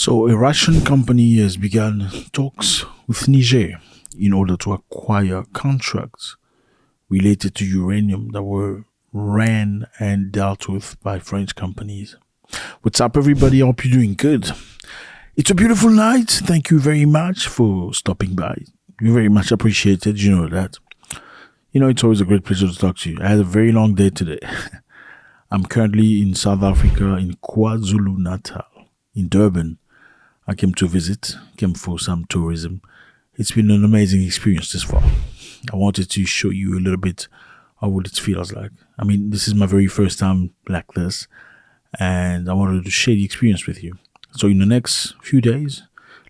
So a Russian company has begun talks with Niger in order to acquire contracts related to uranium that were ran and dealt with by French companies. What's up, everybody? I hope you're doing good. It's a beautiful night. Thank you very much for stopping by. You're very much appreciated. You know that. You know, it's always a great pleasure to talk to you. I had a very long day today. I'm currently in South Africa, in KwaZulu-Natal, in Durban. I came to visit, came for some tourism. It's been an amazing experience this far. I wanted to show you a little bit of what it feels like. I mean, this is my very first time like this, and I wanted to share the experience with you. So in the next few days,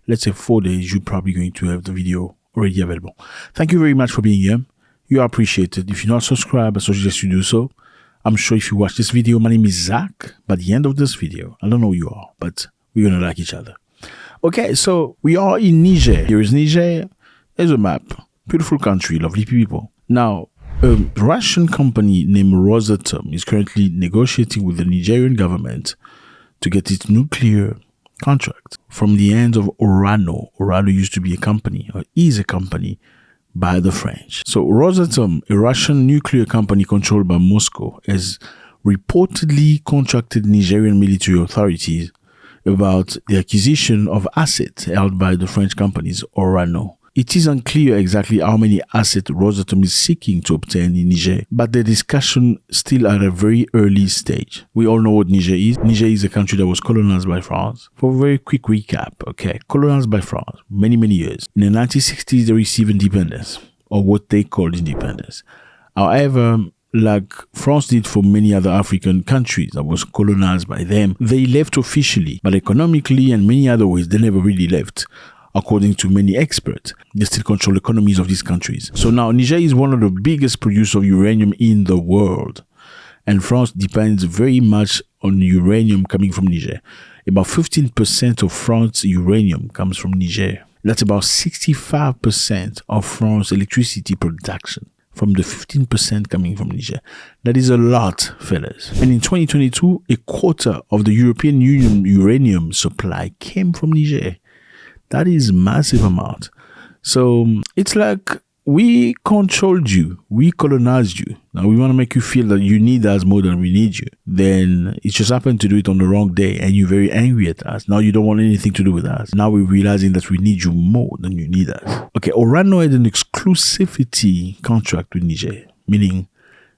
let's say 4 days, you're probably going to have the video already available. Thank you very much for being here. You are appreciated. If you're not subscribed, I suggest you do so. I'm sure if you watch this video, my name is Zack. By the end of this video, I don't know who you are, but we're going to like each other. Okay, so we are in Niger. Here is Niger. There's a map. Beautiful country, lovely people. Now, a Russian company named Rosatom is currently negotiating with the Nigerian government to get its nuclear contract from the hands of Uranium. Uranium used to be a company, or is a company, by the French. So Rosatom, a Russian nuclear company controlled by Moscow, has reportedly contracted Nigerian military authorities about the acquisition of assets held by the French companies Uranium. It is unclear exactly how many assets Rosatom is seeking to obtain in Niger, but the discussion still at a very early stage. We all know what Niger is. Niger is a country that was colonized by France. For a very quick recap, okay, colonized by France, many years. In the 1960s, they received independence, or what they called independence. However, like France did for many other African countries that was colonized by them, they left officially, but economically and many other ways, they never really left. According to many experts, they still control economies of these countries. So now Niger is one of the biggest producers of uranium in the world. And France depends very much on uranium coming from Niger. About 15% of France's uranium comes from Niger. That's about 65% of France's electricity production, from the 15% coming from Niger. That is a lot, fellas. And in 2022, a quarter of the European Union uranium supply came from Niger. That is massive amount. So it's like we controlled you. We colonized you. Now we want to make you feel that you need us more than we need you. Then it just happened to do it on the wrong day and you're very angry at us. Now you don't want anything to do with us. Now we're realizing that we need you more than you need us. Okay, Uranium had an exclusivity contract with Niger, meaning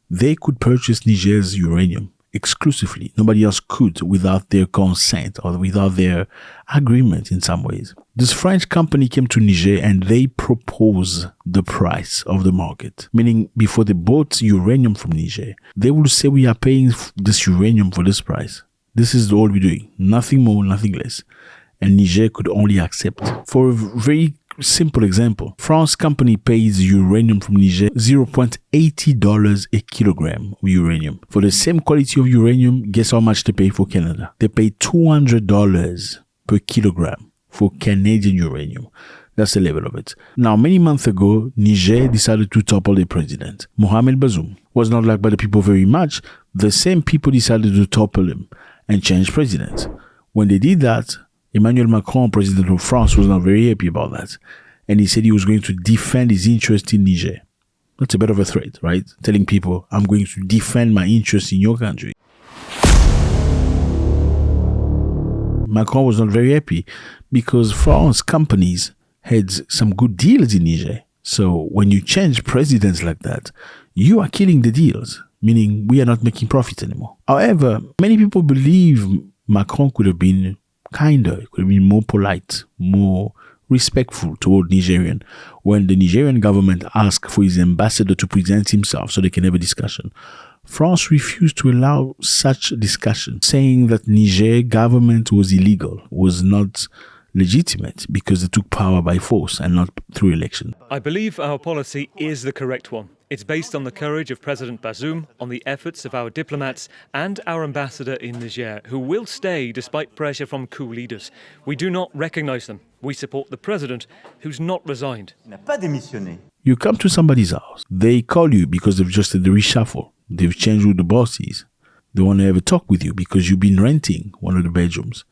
they could purchase Niger's uranium exclusively. Nobody else could without their consent or without their agreement in some ways. This French company came to Niger and they proposed the price of the market. Meaning before they bought uranium from Niger, they will say we are paying this uranium for this price. This is all we're doing. Nothing more, nothing less. And Niger could only accept. For a very simple example, France company pays uranium from Niger $0.80 a kilogram of uranium. For the same quality of uranium, guess how much they pay for Canada? They pay $200 per kilogram for Canadian uranium. That's the level of it. Now, many months ago, Niger decided to topple their president. Mohamed Bazoum was not liked by the people very much. The same people decided to topple him and change president. When they did that, Emmanuel Macron, president of France, was not very happy about that. And he said he was going to defend his interest in Niger. That's a bit of a threat, right? Telling people, I'm going to defend my interest in your country. Macron was not very happy because France companies had some good deals in Niger. So when you change presidents like that, you are killing the deals, meaning we are not making profit anymore. However, many people believe Macron could have been kinder, could have been more polite, more respectful toward Nigerian when the Nigerian government asked for his ambassador to present himself so they can have a discussion. France refused to allow such discussion, saying that Niger government was illegal, was not legitimate because they took power by force and not through election. I believe our policy is the correct one. It's based on the courage of President Bazoum, on the efforts of our diplomats and our ambassador in Niger, who will stay despite pressure from coup leaders. We do not recognize them. We support the president, who's not resigned. You come to somebody's house. They call you because they've just had the reshuffle. They've changed who the boss is. They want to have a talk with you because you've been renting one of the bedrooms.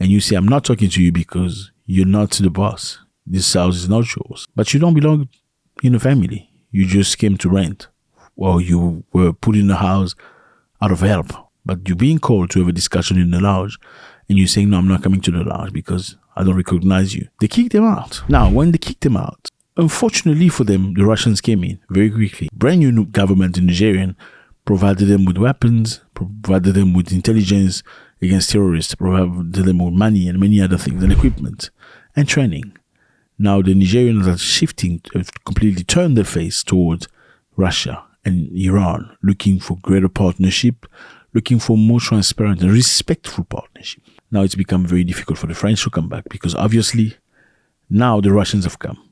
and you say, I'm not talking to you because you're not the boss. This house is not yours. But you don't belong in a family. You just came to rent. Or you were put in the house out of help. But you're being called to have a discussion in the lounge, and you're saying, no, I'm not coming to the lounge because I don't recognize you. They kicked them out. Now, when they kicked them out, unfortunately for them, the Russians came in very quickly. Brand new government in Nigeria provided them with weapons, provided them with intelligence against terrorists, provided them with money and many other things, and equipment and training. Now the Nigerians are shifting, have completely turned their face towards Russia and Iran, looking for greater partnership, looking for more transparent and respectful partnership. Now it's become very difficult for the French to come back because obviously now the Russians have come.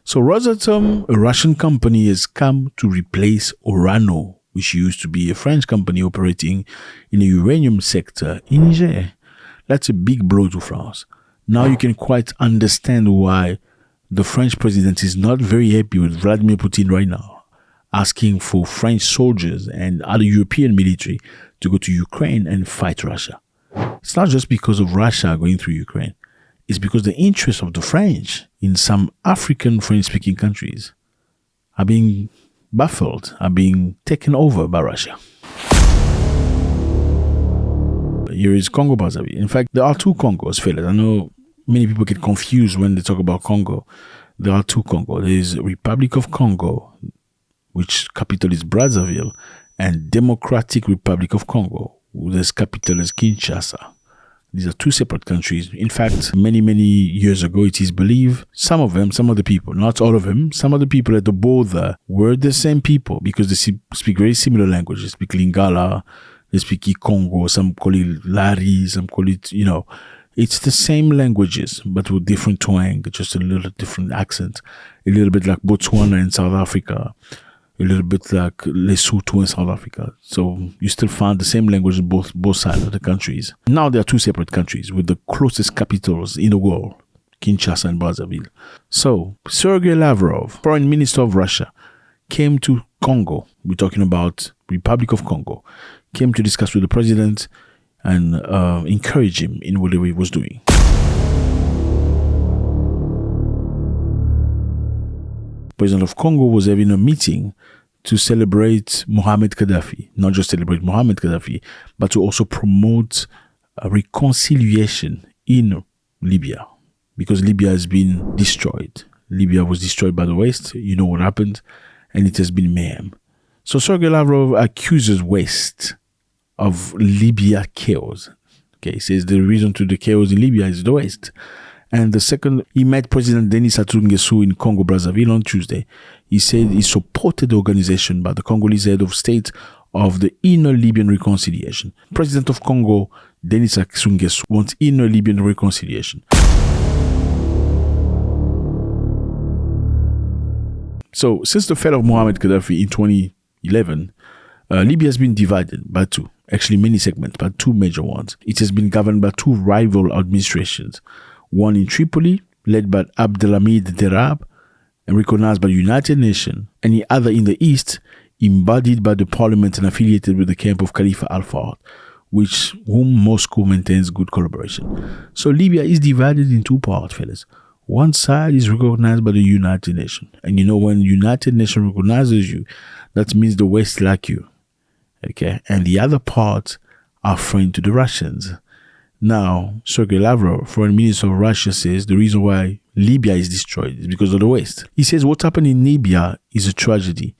So Rosatom, a Russian company, has come to replace Orano, which used to be a French company operating in the uranium sector in Niger. That's a big blow to France. Now you can quite understand why the French president is not very happy with Vladimir Putin right now, asking for French soldiers and other European military to go to Ukraine and fight Russia. It's not just because of Russia going through Ukraine. It's because the interests of the French in some African French-speaking countries are being baffled, are being taken over by Russia. Here is Congo Brazzaville. In fact, there are two Congos, fellas. I know many people get confused when they talk about Congo. There are two Congo. There is Republic of Congo, which capital is Brazzaville, and Democratic Republic of Congo, whose capital is Kinshasa. These are two separate countries. In fact, many years ago, it is believed some of the people, not all of them, some of the people at the border were the same people because they speak very similar languages. They speak Lingala, they speak Congo, some call it Lari, some call it, it's the same languages, but with different twang, just a little different accent. A little bit like Botswana in South Africa, a little bit like Lesotho in South Africa. So you still find the same language in both sides of the countries. Now there are two separate countries with the closest capitals in the world, Kinshasa and Brazzaville. So Sergei Lavrov, Foreign Minister of Russia, came to Congo. We're talking about Republic of Congo. Came to discuss with the president and encourage him in whatever he was doing. President of Congo was having a meeting to celebrate Mohamed Gaddafi. Not just celebrate Mohamed Gaddafi, but to also promote a reconciliation in Libya. Because Libya has been destroyed. Libya was destroyed by the West. You know what happened. And it has been mayhem. So Sergei Lavrov accuses West of Libya chaos. Okay, he says the reason to the chaos in Libya is the West. And the second, he met President Denis Sassou Nguesso in Congo Brazzaville on Tuesday. He said he supported the organization by the Congolese head of state of the inner Libyan reconciliation. President of Congo, Denis Sassou Nguesso, wants inner Libyan reconciliation. So, since the fall of Mohamed Gaddafi in 2011, Libya has been divided by two, actually many segments, but two major ones. It has been governed by two rival administrations. One in Tripoli, led by Abdelhamid Derab and recognized by the United Nations, and the other in the east, embodied by the parliament and affiliated with the camp of Khalifa Al-Fahd, whom Moscow maintains good collaboration. So Libya is divided in two parts, fellas. One side is recognized by the United Nations. And when the United Nations recognizes you, that means the West like you. Okay? And the other part are friends to the Russians. Now, Sergei Lavrov, Foreign Minister of Russia, says the reason why Libya is destroyed is because of the West. He says what happened in Libya is a tragedy,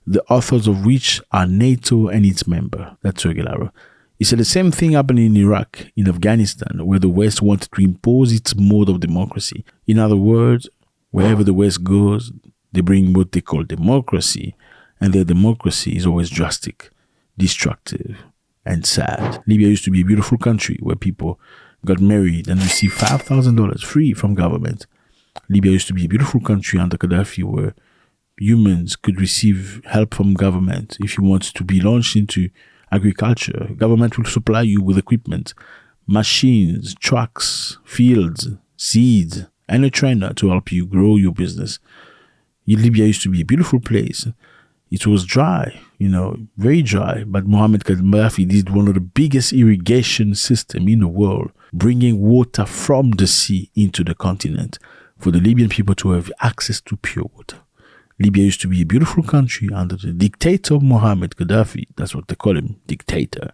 the authors of which are NATO and its member. That's Sergei Lavrov. He said the same thing happened in Iraq, in Afghanistan, where the West wanted to impose its mode of democracy. In other words, wherever the West goes, they bring what they call democracy, and their democracy is always drastic, destructive, and sad. Libya used to be a beautiful country where people got married and received $5,000 free from government. Libya used to be a beautiful country under Gaddafi where humans could receive help from government. If you want to be launched into agriculture, government will supply you with equipment, machines, trucks, fields, seeds, and a trainer to help you grow your business. Libya used to be a beautiful place. It was dry, very dry. But Mohamed Gaddafi did one of the biggest irrigation systems in the world bringing water from the sea into the continent for the Libyan people to have access to pure water. Libya used to be a beautiful country under the dictator Mohammed Gaddafi. That's what they call him, dictator.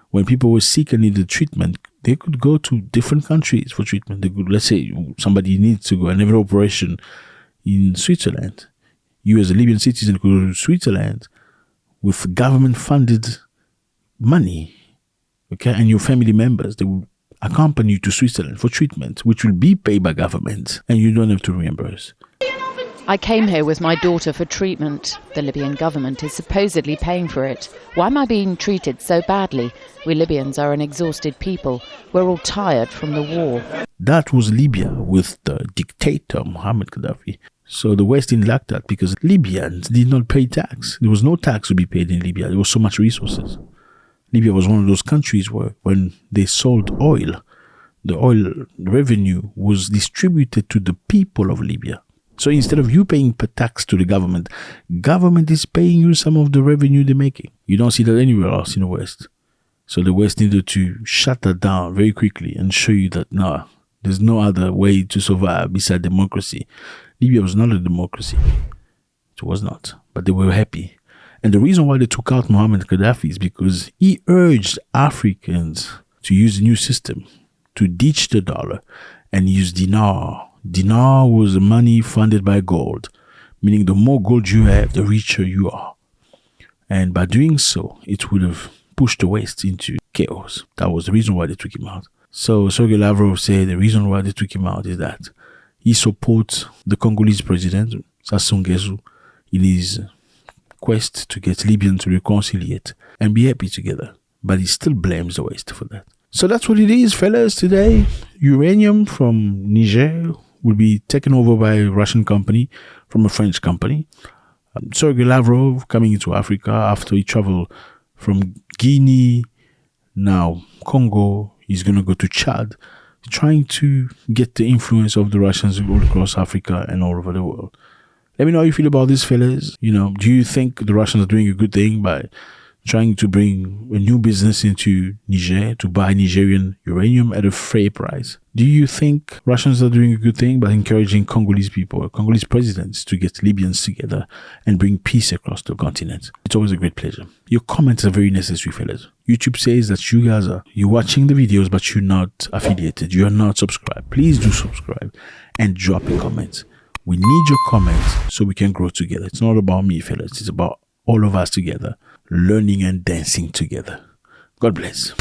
When people were sick and needed treatment, they could go to different countries for treatment. They could, let's say somebody needs to go and have an operation in Switzerland. You as a Libyan citizen could go to Switzerland with government-funded money, okay? And your family members, they will accompany you to Switzerland for treatment, which will be paid by government, and you don't have to reimburse. I came here with my daughter for treatment. The Libyan government is supposedly paying for it. Why am I being treated so badly? We Libyans are an exhausted people. We're all tired from the war. That was Libya with the dictator Mohammed Gaddafi. So the West didn't like that because Libyans did not pay tax. There was no tax to be paid in Libya. There was so much resources. Libya was one of those countries where when they sold oil, the oil revenue was distributed to the people of Libya. So instead of you paying tax to the government is paying you some of the revenue they're making. You don't see that anywhere else in the West. So the West needed to shut that down very quickly and show you that, no, there's no other way to survive besides democracy. Libya was not a democracy. It was not. But they were happy. And the reason why they took out Mohammed Gaddafi is because he urged Africans to use a new system, to ditch the dollar and use dinar. Dinar was money funded by gold, meaning the more gold you have, the richer you are. And by doing so, it would have pushed the West into chaos. That was the reason why they took him out. So Sergei Lavrov said the reason why they took him out is that he supports the Congolese president, Sassou Nguesso, in his quest to get Libyans to reconciliate and be happy together. But he still blames the West for that. So that's what it is, fellas, today. Uranium from Niger will be taken over by a Russian company from a French company. Sergei Lavrov coming into Africa after he traveled from Guinea, now Congo. He's going to go to Chad, trying to get the influence of the Russians all across Africa and all over the world. Let me know how you feel about this, fellas. Do you think the Russians are doing a good thing by trying to bring a new business into Niger to buy Nigerian uranium at a fair price? Do you think Russians are doing a good thing by encouraging Congolese people, Congolese presidents to get Libyans together and bring peace across the continent? It's always a great pleasure. Your comments are very necessary, fellas. YouTube says that you guys you're watching the videos, but you're not affiliated. You're not subscribed. Please do subscribe and drop a comment. We need your comments so we can grow together. It's not about me, fellas. It's about all of us together, learning and dancing together. God bless.